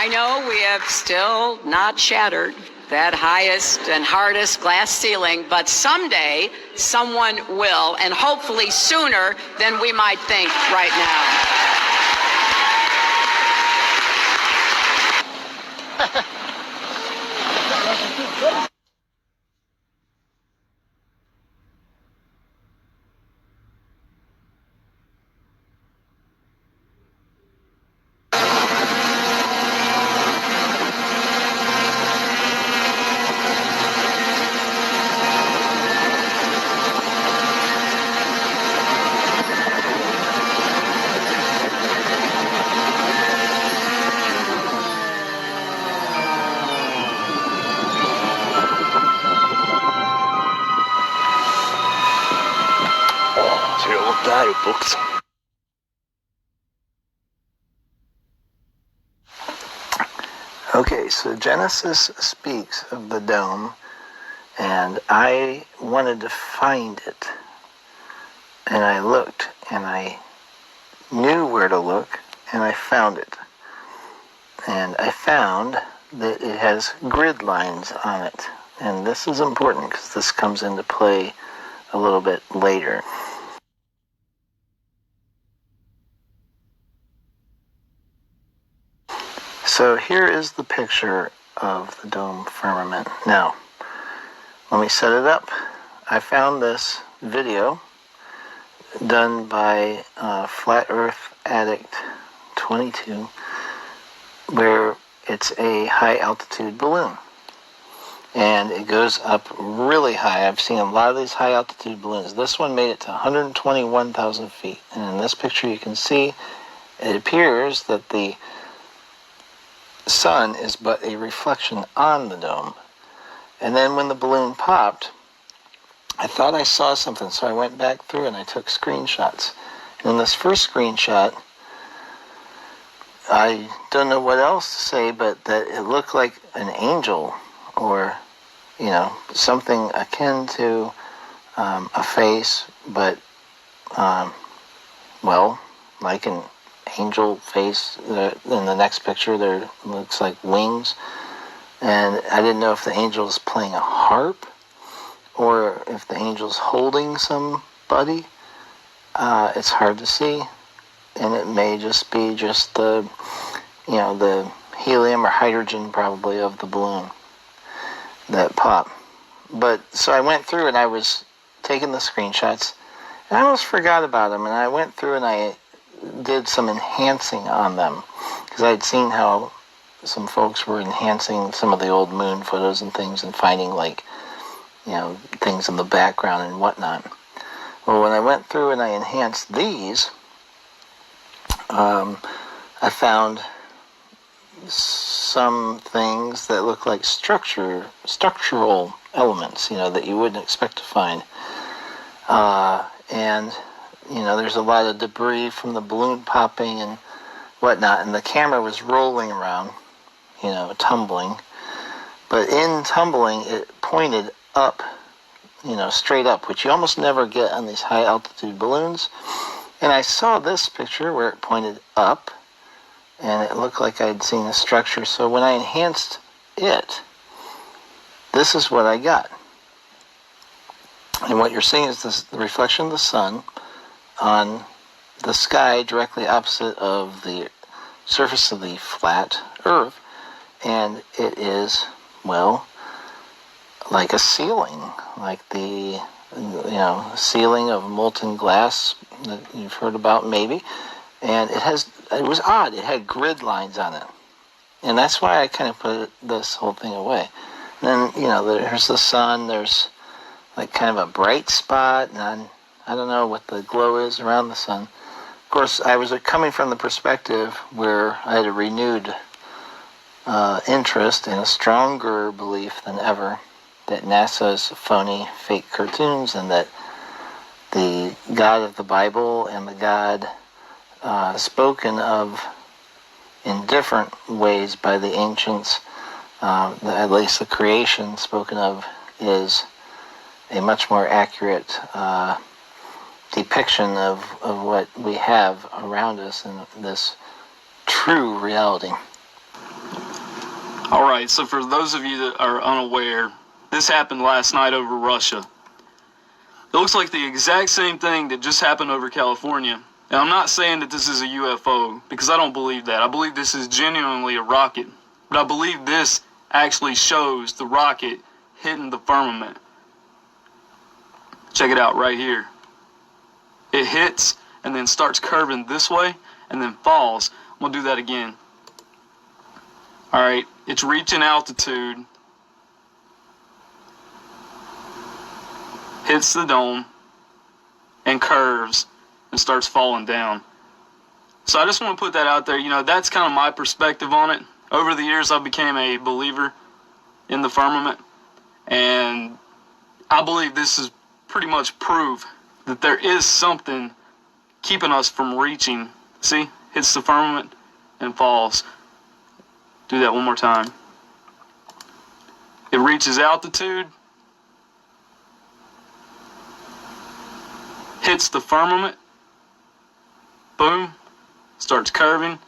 I know we have still not shattered that highest and hardest glass ceiling, but someday someone will, and hopefully sooner than we might think right now. Okay, so Genesis speaks of the dome, and I wanted to find it. And I looked, and I knew where to look, and I found it. And I found that it has grid lines on it. And this is important because this comes into play a little bit later. So here is the picture of the dome firmament. Now, when we set it up, I found this video done by Flat Earth Addict 22, where it's a high altitude balloon. And it goes up really high. I've seen a lot of these high altitude balloons. This one made it to 121,000 feet. And in this picture you can see it appears that the sun is but a reflection on the dome. And then when the balloon popped, I thought I saw something, so I went back through and I took screenshots. And in this first screenshot, I don't know what else to say, but that it looked like an angel, or, you know, something akin to a face, but, well, like an angel face. In the next picture, there looks like wings. And I didn't know if the angel is playing a harp, or if the angel's holding somebody. It's hard to see, and it may just be just the, you know, the helium or hydrogen probably of the balloon that pop. But so I went through and I was taking the screenshots, and I almost forgot about them, and I went through and I did some enhancing on them, because I'd seen how some folks were enhancing some of the old moon photos and things and finding, like, you know, things in the background and whatnot. Well, when I went through and I enhanced these, I found some things that look like structural elements, you know, that you wouldn't expect to find. And, you know, there's a lot of debris from the balloon popping and whatnot, and the camera was rolling around, you know, tumbling. But in tumbling, it pointed up, you know, straight up, which you almost never get on these high altitude balloons. And I saw this picture where it pointed up, and it looked like I'd seen a structure. So when I enhanced it, this is what I got. And what you're seeing is this, the reflection of the sun on the sky directly opposite of the surface of the flat Earth. And it is, well, like a ceiling, like the, you know, ceiling of molten glass that you've heard about maybe. And it was odd. It had grid lines on it. And that's why I kind of put this whole thing away. And then, you know, there's the sun, there's like kind of a bright spot, and I don't know what the glow is around the sun. Of course, I was coming from the perspective where I had a renewed interest and a stronger belief than ever that NASA's phony, fake cartoons, and that the God of the Bible and the God spoken of in different ways by the ancients, at least the creation spoken of, is a much more accurate depiction of what we have around us in this true reality. Alright, so for those of you that are unaware, this happened last night over Russia. It looks like the exact same thing that just happened over California. And I'm not saying that this is a UFO, because I don't believe that. I believe this is genuinely a rocket. But I believe this actually shows the rocket hitting the firmament. Check it out right here. It hits and then starts curving this way and then falls. I'm going to do that again. Alright, it's reaching altitude, hits the dome, and curves and starts falling down. So I just want to put that out there. You know, that's kind of my perspective on it. Over the years, I became a believer in the firmament, and I believe this is pretty much proof that there is something keeping us from reaching. See, hits the firmament and falls. Do that one more time. It reaches altitude, hits the firmament, boom, starts curving,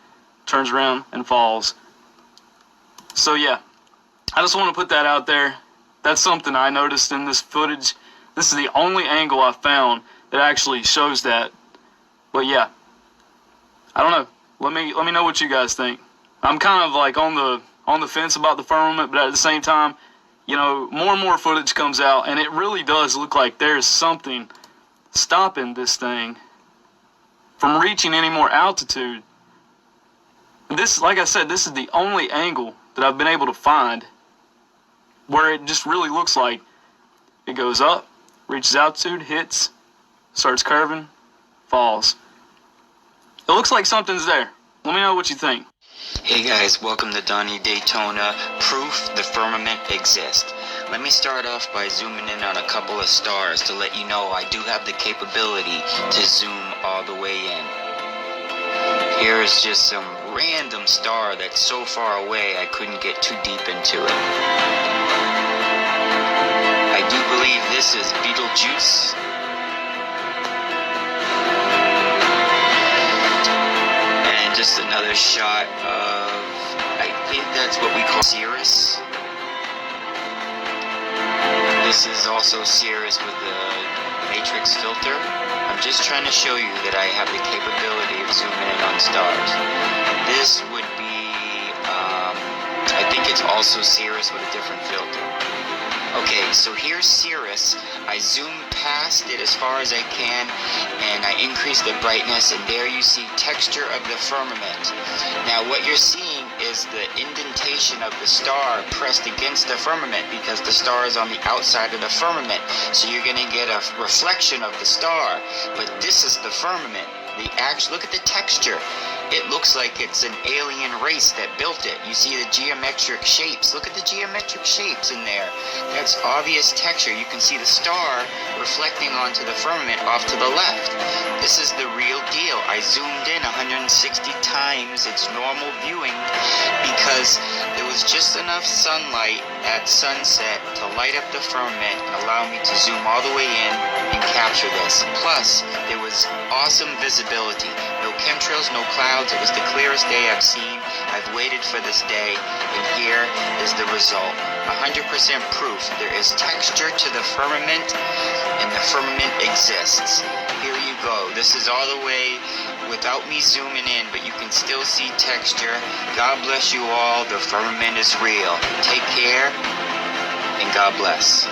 turns around and falls. So yeah, I just want to put that out there. That's something I noticed in this footage. This is the only angle I found that actually shows that. But yeah, I don't know. Let me know what you guys think. I'm kind of like on the fence about the firmament, but at the same time, you know, more and more footage comes out, and it really does look like there's something stopping this thing from reaching any more altitude. And this, like I said, this is the only angle that I've been able to find where it just really looks like it goes up, reaches altitude, hits, starts curving, falls. It looks like something's there. Let me know what you think. Hey guys, welcome to Donnie Daytona, proof the firmament exists. Let me start off by zooming in on a couple of stars to let you know I do have the capability to zoom all the way in. Here is just some random star that's so far away I couldn't get too deep into it. I do believe this is Betelgeuse. And just another shot of, I think that's what we call Sirius. This is also Sirius with the matrix filter. I'm just trying to show you that I have the capability of zooming in on stars. This would be, I think it's also Sirius with a different filter. Okay, so here's Sirius. I zoom past it as far as I can, and I increase the brightness, and there you see texture of the firmament. Now what you're seeing is the indentation of the star pressed against the firmament, because the star is on the outside of the firmament. So you're going to get a reflection of the star, but this is the firmament. Look at the texture. It looks like it's an alien race that built it. You see the geometric shapes. Look at the geometric shapes in there. That's obvious texture. You can see the star reflecting onto the firmament off to the left. This is the real deal. I zoomed in 160 times its normal viewing because there was just enough sunlight at sunset to light up the firmament and allow me to zoom all the way in and capture this. Plus, there was awesome visibility. No chemtrails, no clouds. It was the clearest day I've seen. I've waited for this day, and here is the result. 100% proof. There is texture to the firmament, and the firmament exists. Here you go. This is all the way without me zooming in, but you can still see texture. God bless you all. The firmament is real. Take care, and God bless.